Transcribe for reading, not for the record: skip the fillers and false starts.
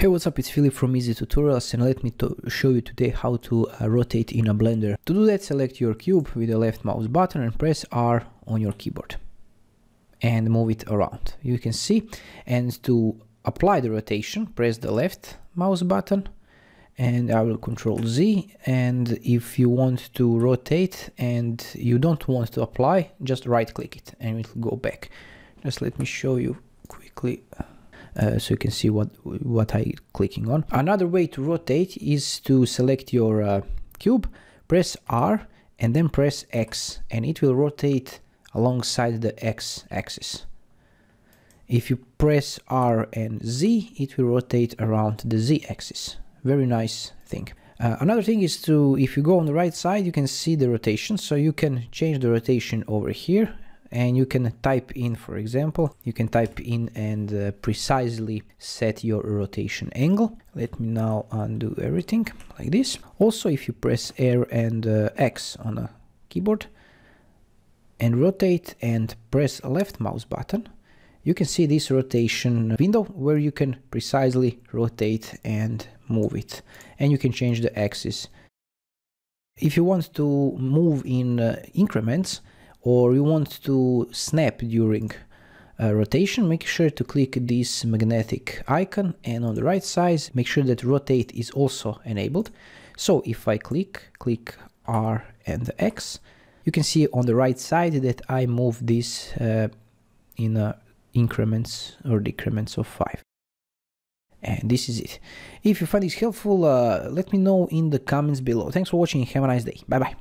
Hey, what's up? It's Philip from Easy Tutorials, and let me show you today how to rotate in a Blender. To do that, select your cube with the left mouse button and press R on your keyboard and move it around. You can see, and to apply the rotation, press the left mouse button and I will Control Z, and if you want to rotate and you don't want to apply, just right click it and it will go back. Just let me show you quickly. So you can see what I'm clicking on. Another way to rotate is to select your cube, press R and then press X, and it will rotate alongside the X axis. If you press R and Z, it will rotate around the Z axis. Very nice thing. Another thing is if you go on the right side, you can see the rotation, so you can change the rotation over here. And you can type in, for example, you can type in and precisely set your rotation angle. Let me now undo everything like this. Also, if you press R and X on a keyboard and rotate and press left mouse button, you can see this rotation window where you can precisely rotate and move it. And you can change the axis. If you want to move in increments, or you want to snap during rotation, make sure to click this magnetic icon, and on the right side make sure that rotate is also enabled. So if I click R and X, you can see on the right side that I move this in increments or decrements of 5. And this is it. If you find this helpful, let me know in the comments below. Thanks for watching. Have a nice day. Bye bye.